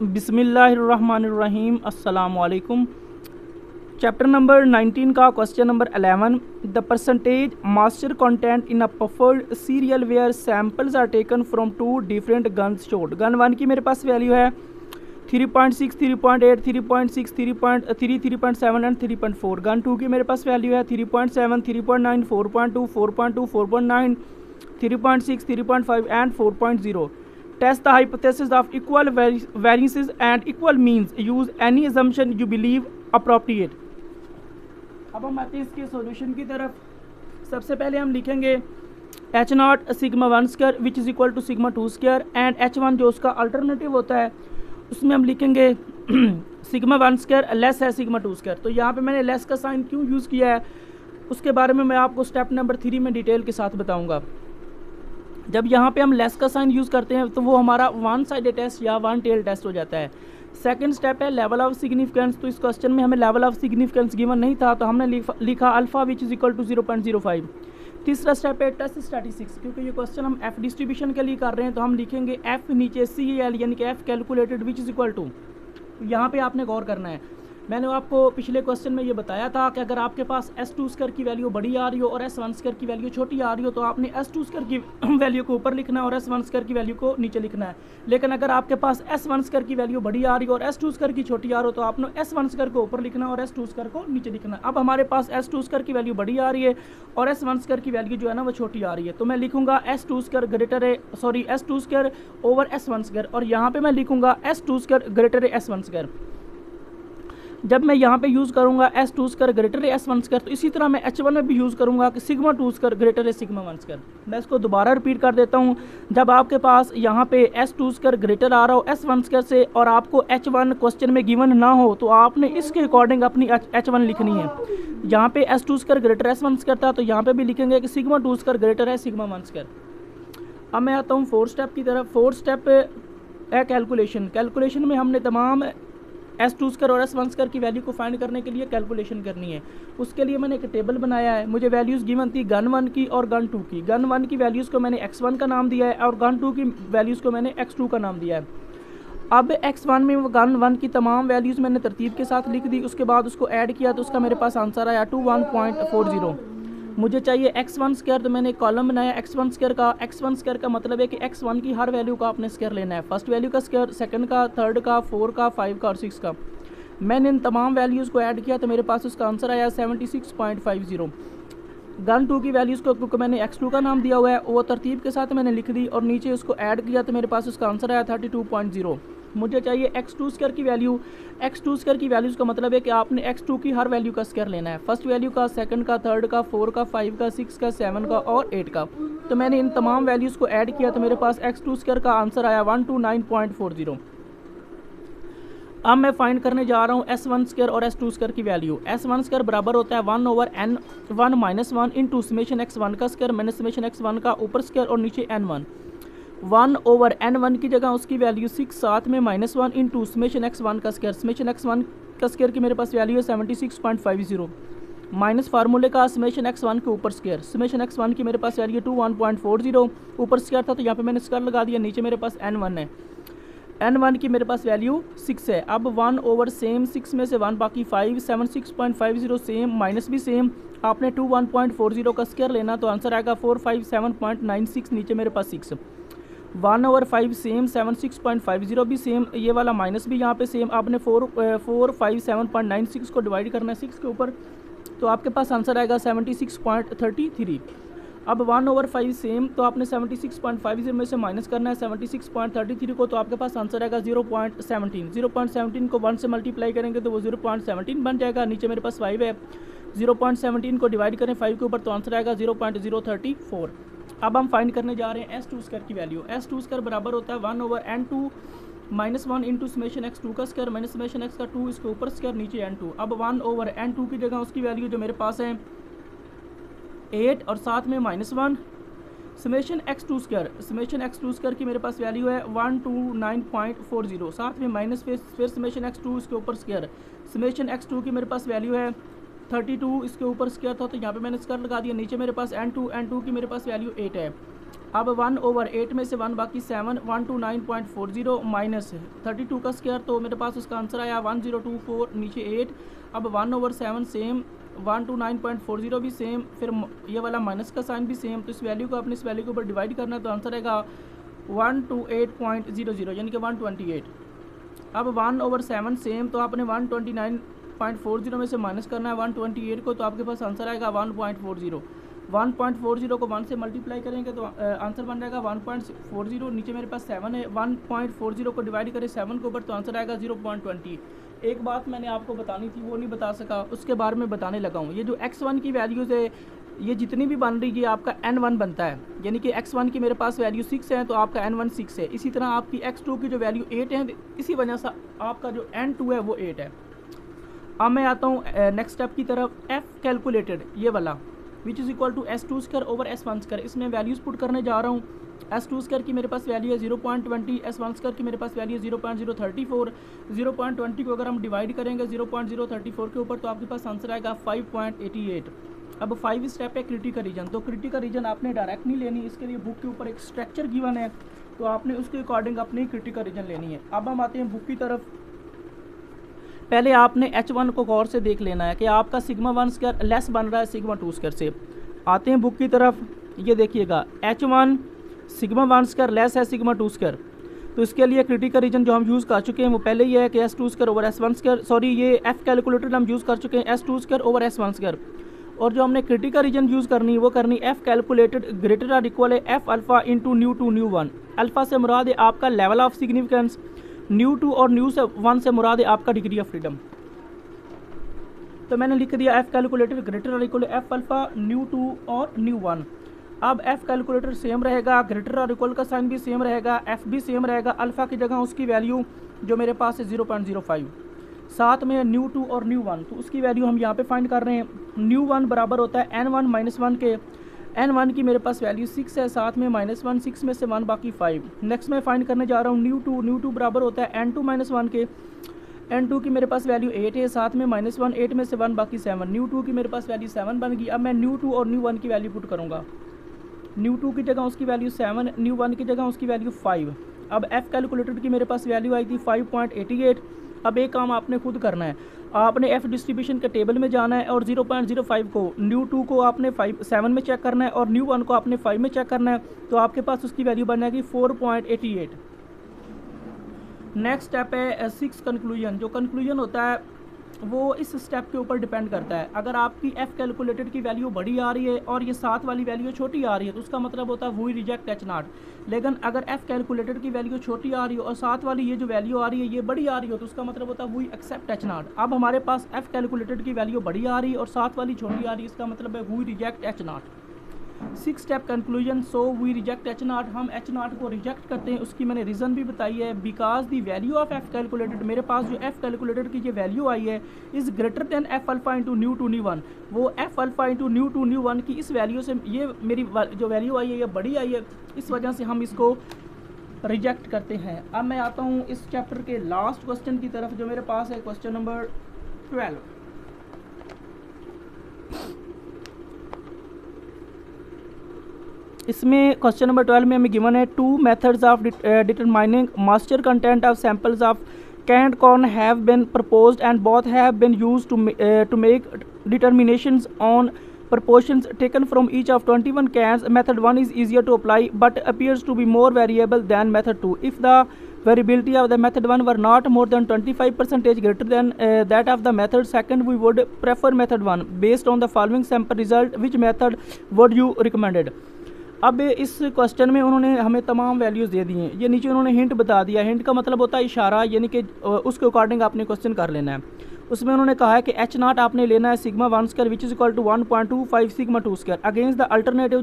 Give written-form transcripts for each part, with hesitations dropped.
बिस्मिल्लाहिर्रहमानिर्रहीम अस्सलामुअलैकुम। Chapter number 19 का question number 11, the percentage moisture content in a puffed cereal where samples are taken from two different guns showed. Gun 1 की मेरे पास value है 3.6, 3.8, 3.6, 3.3, 3.7 and 3.4। Gun 2 की मेरे पास value है 3.7, 3.9, 4.2, 4.2, 4.9, 3.6, 3.5 and 4.0। Test the hypothesis of equal variances and equal means. Use any assumption you believe appropriate. अब हम आते हैं इसके सॉल्यूशन की तरफ। सबसे पहले हम लिखेंगे H naught sigma 1 square which is equal to sigma 2 square and H 1 जो उसका अल्टरनेटिव होता है उसमें हम लिखेंगे सिग्मा 1 स्क्वायर लेस है सिग्मा 2 स्क्वायर। तो यहाँ पे मैंने लेस का साइन क्यों यूज़ किया है उसके बारे में मैं आपको स्टेप नंबर 3 में डिटेल के साथ बताऊँगा। जब यहाँ पे हम लेस का साइन यूज़ करते हैं तो वो हमारा वन साइडेड टेस्ट या वन टेल टेस्ट हो जाता है। सेकंड स्टेप है लेवल ऑफ सिग्निफिकेंस। तो इस क्वेश्चन में हमें लेवल ऑफ सिग्निफिकेंस गिवन नहीं था तो हमने लिखा alpha which is equal to 0.05। तीसरा स्टेप है टेस्ट स्टैटिस्टिक्स। क्योंकि ये क्वेश्चन हम एफ डिस्ट्रीब्यूशन के लिए कर रहे हैं तो हम लिखेंगे एफ नीचे सी एल यानी कि F calculated which is equal to. यहाँ पर आपने गौर करना है। मैंने आपको पिछले क्वेश्चन में ये बताया था कि अगर आपके पास S2 स्क्वायर की वैल्यू बड़ी आ रही हो और S1 स्क्वायर की वैल्यू छोटी आ रही हो तो आपने S2 स्क्वायर की वैल्यू को ऊपर लिखना है और S1 स्क्वायर की वैल्यू को नीचे लिखना है। लेकिन अगर आपके पास S1 स्क्वायर की वैल्यू बड़ी आ रही हो और S2 स्क्वायर की छोटी आ रही हो तो आपने S1 स्क्वायर को ऊपर लिखना है और S2 स्क्वायर को नीचे लिखना है। अब हमारे पास S2 स्क्वायर की वैल्यू बड़ी आ रही है और S1 स्क्वायर की वैल्यू जो है ना वो छोटी आ रही है। तो मैं लिखूंगा S2 स्क्वायर ग्रेटर है S2 square over S1 square और यहाँ पे मैं लिखूंगा S2 स्क्वायर ग्रेटर है S1 स्क्वायर। जब मैं यहाँ पे यूज़ करूँगा S2 स्क्वायर ग्रेटर है S1 स्क्वायर तो इसी तरह मैं H1 में भी यूज़ करूँगा कि सिग्मा 2 स्क्वायर ग्रेटर है सिग्मा 1 स्क्वायर। मैं इसको दोबारा रिपीट कर देता हूँ। जब आपके पास यहाँ पे S2 स्क्वायर ग्रेटर आ रहा हो S1 स्क्वायर से और आपको H1 क्वेश्चन में गिवन ना हो तो आपने इसके अकॉर्डिंग अपनी H1 लिखनी है। यहाँ पे S2 square greater S1 square था तो यहाँ पर भी लिखेंगे कि सिग्मा 2 स्क्वायर ग्रेटर है सिग्मा 1 स्क्वायर। अब मैं आता हूँ 4 स्टेप की तरफ। 4 स्टेप है कैलकुलेशन। कैलकुलेशन में हमने तमाम S2 स्क्वायर और S1 स्क्वायर की वैल्यू को फाइंड करने के लिए कैलकुलेशन करनी है। उसके लिए मैंने एक टेबल बनाया है। मुझे वैल्यूज़ गिवन थी गन 1 की और गन 2 की। गन 1 की वैल्यूज़ को मैंने x1 का नाम दिया है और गन 2 की वैल्यूज़ को मैंने x2 का नाम दिया है। अब x1 में गन 1 की तमाम वैल्यूज़ मैंने तरतीब के साथ लिख दी। उसके बाद उसको ऐड किया तो उसका मेरे पास आंसर आया 21.40। मुझे चाहिए x1 स्क्वायर तो मैंने एक कॉलम बनाया x1 स्क्वायर का। x1 स्क्वायर का मतलब है कि x1 की हर वैल्यू का आपने स्क्वायर लेना है। फर्स्ट वैल्यू का स्क्वायर, सेकंड का, थर्ड का, 4 का, 5 का और 6 का। मैंने इन तमाम वैल्यूज़ को ऐड किया तो मेरे पास उसका आंसर आया 76.50। गन 2 की वैल्यूज़ को क्योंकि मैंने x2 का नाम दिया हुआ है वो तरतीब के साथ मैंने लिख दी और नीचे उसको ऐड किया तो मेरे पास उसका आंसर आया 32.0। मुझे चाहिए x2 स्क्वायर की वैल्यू। x2 स्क्वायर की वैल्यूज़ का मतलब है कि आपने x2 की हर वैल्यू का स्क्वायर लेना है। फर्स्ट वैल्यू का, सेकंड का, थर्ड का, 4 का, 5 का, 6 का, 7 का और 8 का। तो मैंने इन तमाम वैल्यूज़ को ऐड किया तो मेरे पास x2 स्क्वायर का आंसर आया 129.40। अब मैं फाइंड करने जा रहा हूँ S1 स्क्वायर और S2 स्क्वायर की वैल्यू। S1 स्क्वायर बराबर होता है 1/n1 minus 1 into summation x1 का स्क्वायर माइनस समेशन x1 का ऊपर स्क्वायर और नीचे n1। 1/n1 की जगह उसकी वैल्यू 6 साथ में -1 इंटू समेशन x1 का स्क्वायर। समेशन x1 का स्क्वायर की मेरे पास वैल्यू है 76.50 माइनस फार्मूले का समेशन x1 के ऊपर स्क्वायर। समेशन x1 की मेरे पास वैल्यू 21.40 ऊपर स्क्वायर था तो यहाँ पे मैंने स्क्वायर लगा दिया। नीचे मेरे पास n1 है। n1 की मेरे पास वैल्यू 6 है। अब 1/सेम 6 में से 1 बाकी 5 76.50 सेम माइनस भी सेम। आपने 21.40 का स्क्वायर लेना तो आंसर आएगा 457.96। नीचे मेरे पास 6 1/5 सेम 76.50 भी सेम। ये वाला माइनस भी यहाँ पे सेम। आपने 457.96 को डिवाइड करना है 6 के ऊपर तो आपके पास आंसर आएगा 76.33। अब 1/5 सेम तो आपने 76.50 में से माइनस करना है 76.33 को तो आपके पास आंसर आएगा 0.17। 0.17 को 1 से मल्टीप्लाई करेंगे तो वो 0.17 बन जाएगा। नीचे मेरे पास 5 है। 0.17 को डिवाइड करें 5 के ऊपर तो आंसर आएगा 0.034। अब हम फाइंड करने जा रहे हैं S2 स्क्वायर की वैल्यू। S2 स्क्वायर बराबर होता है 1/n2 minus 1 into summation x2 का स्क्वायर माइनस समेशन x का 2 इसके ऊपर स्क्वायर नीचे n2। अब 1/n2 की जगह उसकी वैल्यू जो मेरे पास है 8 और साथ में -1 summation x2 square. Summation x2 square की मेरे पास वैल्यू है 129.40 साथ में माइनस फिर समेशन x2 इसके ऊपर स्क्वायर। समेशन x2 की मेरे पास वैल्यू है 32 इसके ऊपर स्क्वायर था तो यहाँ पे मैंने स्क्वायर लगा दिया। नीचे मेरे पास n2 की मेरे पास वैल्यू 8 है। अब 1/8 में से 1 बाकी 7, 129.40 माइनस 32 का स्क्वायर, तो मेरे पास उसका आंसर आया 1024 नीचे 8। अब 1/7 सेम, 129.40 भी सेम, फिर ये वाला माइनस का साइन भी सेम, तो इस वैल्यू को अपने इस वैल्यू के ऊपर डिवाइड करना है, तो आंसर आएगा 128.00 यानी कि 128। अब 1/7 सेम, तो आपने 129.40 में से माइनस करना है 128 को, तो आपके पास आंसर आएगा 1.40। 1.40 को 1 से मल्टीप्लाई करेंगे तो आंसर बन जाएगा 1.40। नीचे मेरे पास 7 है, 1.40 को डिवाइड करें 7 के ऊपर, तो आंसर आएगा 0.20। एक बात मैंने आपको बतानी थी वो नहीं बता सका, उसके बारे में बताने लगा हूँ। ये जो x1 की वैल्यूज़ है ये जितनी भी बन रही है आपका n1 बनता है, यानी कि x1 की मेरे पास वैल्यू 6 है तो आपका n1 6 है। इसी तरह आपकी x2 की जो वैल्यू 8 है, इसी वजह से आपका जो n2 है वो 8 है। अब मैं आता हूँ नेक्स्ट स्टेप की तरफ, f कैलकुलेटेड ये वाला which is equal to s2 square over s1 square. इसमें वैल्यूज़ पुट करने जा रहा हूँ। s2 स्क्वायर की मेरे पास वैल्यू है 0.20, s1 स्क्वायर की मेरे पास वैल्यू है 0.034। 0.20 को अगर हम डिवाइड करेंगे 0.034 के ऊपर, तो आपके पास आंसर आएगा 5.88। अब 5 स्टेप है क्रिटिकल रीजन, तो क्रिटिकल रीजन आपने डायरेक्ट नहीं लेनी, इसके लिए बुक के ऊपर एक स्ट्रक्चर गिवन है, तो आपने उसके अकॉर्डिंग अपनी क्रिटिकल रीजन लेनी है। अब हम आते हैं बुक की तरफ। पहले आपने h1 को गौर से देख लेना है कि आपका सिग्मा 1 स्क्वायर लेस बन रहा है सिग्मा 2 स्क्वायर से। आते हैं बुक की तरफ, ये देखिएगा h1 सिग्मा 1 स्क्वायर लेस है सिग्मा 2 स्क्वायर, तो इसके लिए क्रिटिकल रीजन जो हम यूज़ कर चुके हैं वो पहले ही है कि s2 square over s1 square, sorry ये f कैलकुलेटेड हम यूज़ कर चुके हैं s2 square over s1 square. और जो हमने क्रिटिकल रीजन यूज़ करनी है वो करनी f कैलकुलेटेड ग्रेटर और इक्वल है f alpha into nu two nu 1। Alpha से मुराद है आपका level of significance, nu two और न्यू से 1 से मुराद है आपका डिग्री ऑफ फ्रीडम। तो मैंने लिख दिया f कैलकुलेटेड ग्रेटर और equal f alpha nu two और न्यू 1। अब f कैलकुलेटर सेम रहेगा, ग्रेटर और इक्वल का साइन भी सेम रहेगा, f भी सेम रहेगा, अल्फ़ा की जगह उसकी वैल्यू जो मेरे पास है 0.05, साथ में न्यू 2 और न्यू 1, तो उसकी वैल्यू हम यहाँ पे फाइंड कर रहे हैं। न्यू 1 बराबर होता है n1 माइनस 1 के, n1 की मेरे पास वैल्यू 6 है, साथ में -1, 6 में से 1 बाकी 5। नेक्स्ट मैं फाइंड करने जा रहा हूँ न्यू 2 बराबर होता है n2 माइनस 1 के, n2 की मेरे पास वैल्यू 8 है, साथ में -1, 8 में से 1 बाकी 7। न्यू 2 की मेरे पास वैल्यू 7 बन गई। अब मैं न्यू 2 और न्यू 1 की वैल्यू पुट करूँगा। न्यू 2 की जगह उसकी वैल्यू 7, न्यू 1 की जगह उसकी वैल्यू 5। अब f कैलकुलेटेड की मेरे पास वैल्यू आई थी 5.88। अब एक काम आपने खुद करना है, आपने f डिस्ट्रीब्यूशन के टेबल में जाना है और 0.05 को न्यू 2 को आपने 7 में चेक करना है और न्यू 1 को आपने 5 में चेक करना है, तो आपके पास उसकी वैल्यू बन जाएगी 4.88। नेक्स्ट स्टेप है 6 कंक्लूजन। जो कंक्लूजन होता है वो इस स्टेप के ऊपर डिपेंड करता है। अगर आपकी f कैलकुलेटेड की वैल्यू बड़ी आ रही है और ये साथ वाली वैल्यू छोटी आ रही है, तो उसका मतलब होता है वी रिजेक्ट h नॉट। लेकिन अगर f कैलकुलेटेड की वैल्यू छोटी आ रही है और साथ वाली ये जो वैल्यू आ रही है ये बड़ी आ रही हो, तो उसका मतलब होता है वी एक्सेप्ट h नॉट। अब हमारे पास f कैलकुलेटेड की वैल्यू बड़ी आ रही है और साथ वाली छोटी आ रही है, इसका मतलब है we reject h naught. 6 step conclusion, so we reject h naught. हम h नॉट को रिजेक्ट करते हैं, उसकी मैंने रीज़न भी बताई है। Because the value of f calculated, मेरे पास जो f कैलकुलेटेड की ये वैल्यू आई है is greater than f alpha into nu two nu 1। वो f alpha into nu two nu 1 की इस वैल्यू से ये मेरी जो वैल्यू आई है ये बड़ी आई है, इस वजह से हम इसको रिजेक्ट करते हैं। अब मैं आता हूँ इस चैप्टर के लास्ट क्वेश्चन की तरफ, जो मेरे पास है क्वेश्चन नंबर 12। इसमें क्वेश्चन नंबर 12 में हमें गिवन है 2 methods of determining moisture content of samples of canned corn have been proposed and both have been used to make determinations on proportions taken from each of 21 cans. Method 1 is easier to apply but appears to be more variable than method 2. If the variability of the method 1 were not more than 25% greater than that of the method second, we would prefer method 1. Based on the following sample result, which method would you recommended? अब इस question में उन्होंने हमें तमाम values दे दी हैं। ये नीचे उन्होंने हिंट बता दिया। हिंट का मतलब होता है इशारा, यानी कि उसके अकॉर्डिंग आपने क्वेश्चन कर लेना है। उसमें उन्होंने कहा है कि h नॉट आपने लेना है sigma 1 square which is equal to 1.25 sigma 2 square against the alternative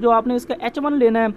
जो आपने इसका h1 लेना है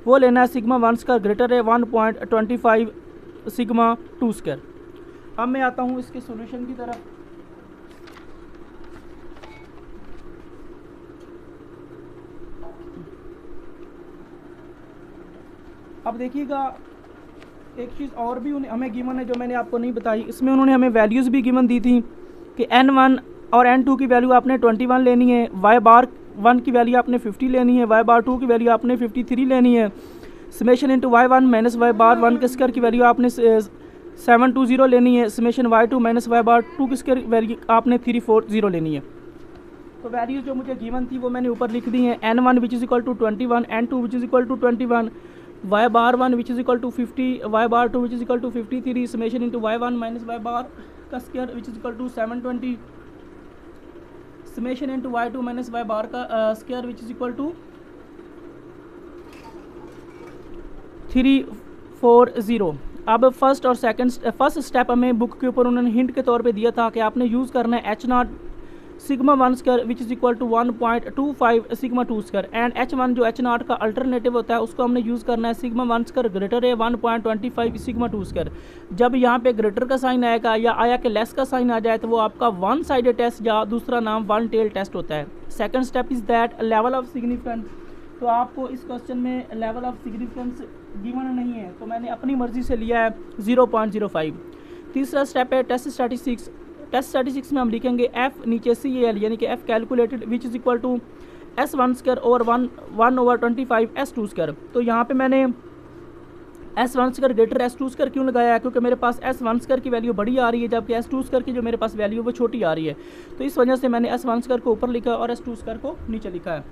वो लेना है सिग्मा 1 स्क्वायर ग्रेटर है 1.25 सिग्मा 2 स्क्वायर। अब मैं आता हूँ इसके सोल्यूशन की तरफ। अब देखिएगा एक चीज़ और भी हमें गिवन है जो मैंने आपको नहीं बताई। इसमें उन्होंने हमें वैल्यूज़ भी गिवन दी थी कि n1 और n2 की वैल्यू आपने 21 लेनी है, y बार वन की वैल्यू आपने 50 लेनी है, वाई बार टू की वैल्यू आपने 53 लेनी है, summation into Y one minus Y bar one के स्क्वायर की वैल्यू आपने 720 लेनी है, summation Y two minus Y bar two की स्क्वायर वैल्यू आपने 340 लेनी है। तो वैल्यूज जो मुझे गिवन थी वो मैंने ऊपर लिख दी हैं, n1 which is equal to 21, n2 which is equal to 21, Y bar one which is equal to 50, Y bar two which is equal to 53, summation into Y one minus Y bar का square which is equal to 720, summation into Y two minus Y bar का square which is equal to 340। अब first step हमें book के ऊपर उन्होंने hint के तौर पे दिया था कि आपने यूज़ करना है H0 sigma one square which is equal to 1.25 sigma two square, and H1 जो H0 का अल्टरनेटिव होता है उसको हमने यूज़ करना है सिग्मा वन स्क्वायर ग्रेटर है 1.25 सिग्मा टू स्क्वायर। जब यहाँ पे ग्रेटर का साइन आएगा या आया कि लेस का साइन आ जाए तो वो आपका वन साइडेड टेस्ट या दूसरा नाम वन टेल टेस्ट होता है। Second step is that level of significance. तो आपको इस क्वेश्चन में लेवल ऑफ सिग्निफिकेंस गिवन नहीं है तो मैंने अपनी मर्जी से लिया है 0.05। तीसरा स्टेप है टेस्ट स्टैटिस्टिक्स। टेस्ट स्टैटिस्टिक्स में हम लिखेंगे एफ नीचे CAL यानी कि F calculated which is equal to S1 square over 1/25 S2 square. तो यहाँ पे मैंने S1 square greater S2 square क्यों लगाया है, क्योंकि मेरे पास S1 स्क्वायर की वैल्यू बड़ी आ रही है जबकि S2 स्क्वायर की जो मेरे पास वैल्यू है वो छोटी आ रही है। तो इस वजह से मैंने S1 स्क्वायर को ऊपर लिखा और S2 स्क्वायर को नीचे लिखा है।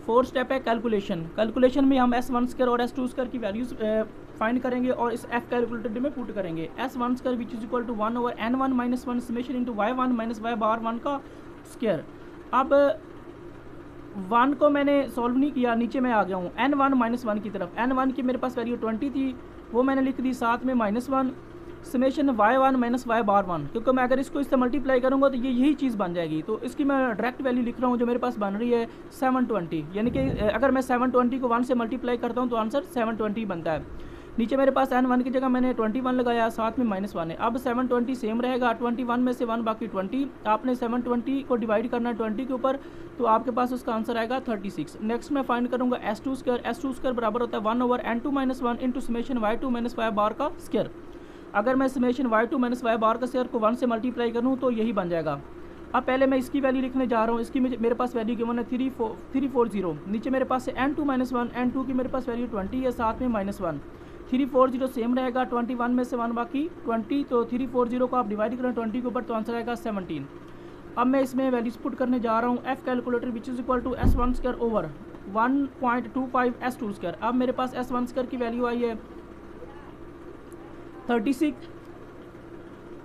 फोर्थ स्टेप है कैलकुलेशन। कैलकुलेशन में हम S1 स्क्वायर और S2 स्क्वायर की वैल्यूज फाइंड करेंगे और इस F कैलकुलेटर में पुट करेंगे। S1 square which is equal to 1/n1 minus 1 summation into y1 minus y bar 1 का स्क्वायर। अब 1 को मैंने सॉल्व नहीं किया, नीचे मैं आ गया हूँ n1 माइनस 1 की तरफ। n1 की मेरे पास वैल्यू 20 थी वो मैंने लिख दी, साथ में -1 summation y1 minus y bar 1, क्योंकि मैं अगर इसको इससे मल्टीप्लाई करूँगा तो ये यही चीज़ बन जाएगी। तो इसकी मैं डायरेक्ट वैल्यू लिख रहा हूँ जो मेरे पास बन रही है 720, यानी कि अगर मैं 720 को 1 से मल्टीप्लाई करता हूँ तो आंसर 720 बनता है। नीचे मेरे पास n1 की जगह मैंने 21 लगाया, साथ में -1 है। अब 720 सेम रहेगा, 21 में से 1 बाकी 20। आपने 720 को डिवाइड करना है 20 के ऊपर तो आपके पास उसका आंसर आएगा 36। नेक्स्ट मैं फाइंड करूँगा S2 स्क्वायर। S2 स्क्वायर बराबर होता है 1/n2 minus 1 into summation y2 minus y बार का स्क्वायर। अगर मैं समेशन y2 माइनस y बार का स्क्वायर को 1 से मल्टीप्लाई करूँ तो यही बन जाएगा। अब पहले मैं इसकी वैल्यू लिखने जा रहा हूँ। इसकी मेरे पास वैल्यू गिवन है 340। नीचे मेरे पास है n2 माइनस 1, n2 की मेरे पास वैल्यू 20 है, साथ में -1। 340 सेम रहेगा, 21 में से 1 बाकी 20, तो 340 को आप डिवाइड करें 20 के ऊपर तो आंसर आएगा 17। अब मैं इसमें वैल्यूज पुट करने जा रहा हूँ F calculator which is equal to S1 square over 1.25 S2 square. अब मेरे पास S1 स्क्वायर की वैल्यू आई है 36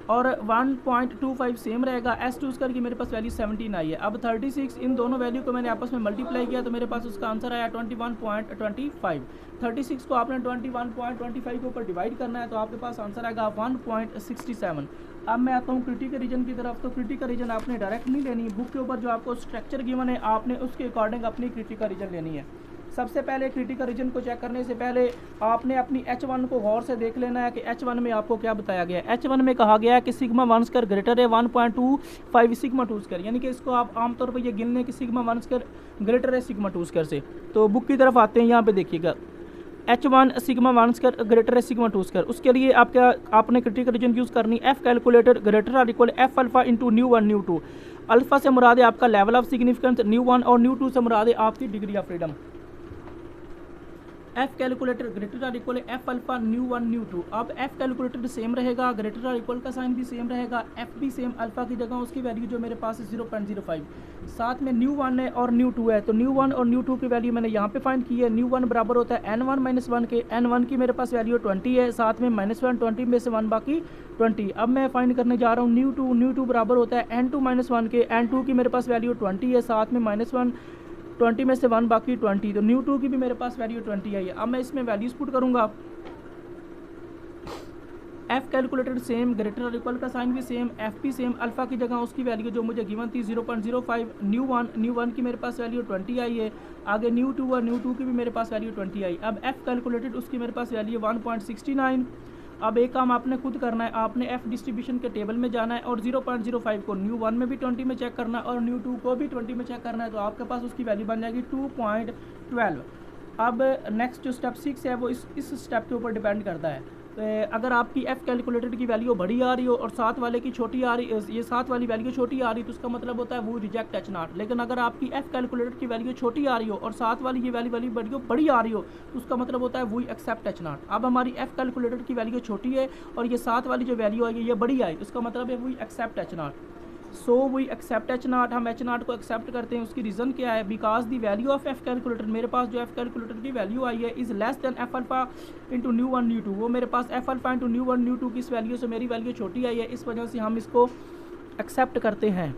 और 1.25 सेम रहेगा। S2 स्क्वायर की मेरे पास वैल्यू 17 आई है। अब 36 इन दोनों वैल्यू को मैंने आपस में मल्टीप्लाई किया तो मेरे पास उसका आंसर आया 21.25। 36 को आपने 21.25 के ऊपर डिवाइड करना है तो आपके पास आंसर आएगा 1.67। अब मैं आता हूँ क्रिटिकल रीजन की तरफ। तो क्रिटिकल रीजन आपने डायरेक्ट नहीं लेनी, बुक के ऊपर जो आपको स्ट्रक्चर गिवन है आपने उसके अकॉर्डिंग अपनी क्रिटिकल रीजन लेनी है। सबसे पहले क्रिटिकल रीजन को चेक करने से पहले आपने अपनी H1 को गौर से देख लेना है कि H1 में आपको क्या बताया गया है। H1 में कहा गया है कि सिग्मा 1 स्क्वायर ग्रेटर है 1.25 सिग्मा 2 स्क्वायर, यानी कि इसको आप आमतौर पर ये गिन लें कि सिग्मा 1 स्क्वायर ग्रेटर है सिग्मा 2 स्क्वायर से। तो बुक की तरफ आते हैं, यहाँ पे देखिएगा H1 सिग्मा 1 स्क्वायर ग्रेटर है सिग्मा 2 स्क्वायर। उसके लिए आपने क्रिटिकल रीजन यूज़ करनी F calculated greater or equal F alpha into new 1 new 2। Alpha से मुराद है आपका लेवल ऑफ सिग्निफिकेंस, न्यू 1 और न्यू 2 से मुराद है आपकी degree of freedom. F calculator greater or equal F alpha new 1 new 2। अब F कैलकुलेटर सेम रहेगा, ग्रेटर आर इक्वल का साइन भी सेम रहेगा, F भी सेम, अल्फा की जगह उसकी वैल्यू जो मेरे पास है 0.05, साथ में न्यू 1 है और न्यू 2 है। तो न्यू 1 और न्यू 2 की वैल्यू मैंने यहाँ पे फाइंड की है। न्यू 1 बराबर होता है n1 माइनस 1 के, n1 की मेरे पास वैल्यू 20 है, साथ में -1, 20 में से 1 बाकी 20। अब मैं फाइंड करने जा रहा हूँ न्यू 2 बराबर होता है n2 माइनस 1 के, n2 की मेरे पास वैल्यू 20 है, साथ में -1, 20 में से 1 बाकी 20। तो न्यू 2 की भी मेरे पास वैल्यू 20 आई है। अब मैं इसमें वैल्यूज पुट करूंगा। F कैलकुलेटेड सेम, ग्रेटर और इक्वल का साइन भी सेम, F भी सेम, अल्फा की जगह उसकी वैल्यू जो मुझे गिवन थी 0.05। न्यू 1 की मेरे पास वैल्यू 20 आई है। आगे न्यू 2 और न्यू 2 की भी मेरे पास वैल्यू 20 आई। अब F कैलकुलेटेड उसकी मेरे पास वैल्यू 1.69। अब एक काम आपने खुद करना है, आपने F डिस्ट्रीब्यूशन के टेबल में जाना है और 0.05 को न्यू 1 में भी 20 में चेक करना है और न्यू 2 को भी 20 में चेक करना है, तो आपके पास उसकी वैल्यू बन जाएगी 2.12। अब नेक्स्ट जो स्टेप 6 है वो इस स्टेप के ऊपर डिपेंड करता है। अगर आपकी एफ़ कैलकुलेटेड की वैल्यू बड़ी आ रही हो और साथ वाले की छोटी आ रही, ये साथ वाली वैल्यू छोटी आ रही, तो उसका मतलब होता है वो रिजेक्ट एच नॉट। लेकिन अगर आपकी एफ़ कैलकुलेटेड की वैल्यू छोटी आ रही हो और साथ वाली ये वैल्यू बड़ी आ रही हो, तो उसका मतलब होता है वो एक्सेप्ट एच नॉट। अब हमारी एफ़ कैलकुलेटेड की वैल्यू छोटी है और ये साथ वाली जो वैल्यू आएगी ये बड़ी आई, उसका मतलब है वो accept H naught. So we accept H naught, हम एच नॉट को एक्सेप्ट करते हैं। उसकी रीज़न क्या है? Because the value of F calculator, मेरे पास जो एफ कैलकुलेटर की वैल्यू आई है is less than F alpha into nu one nu two. वो मेरे पास F alpha into nu one nu two की इस वैल्यू से मेरी वैल्यू छोटी आई है, इस वजह से हम इसको एक्सेप्ट करते हैं।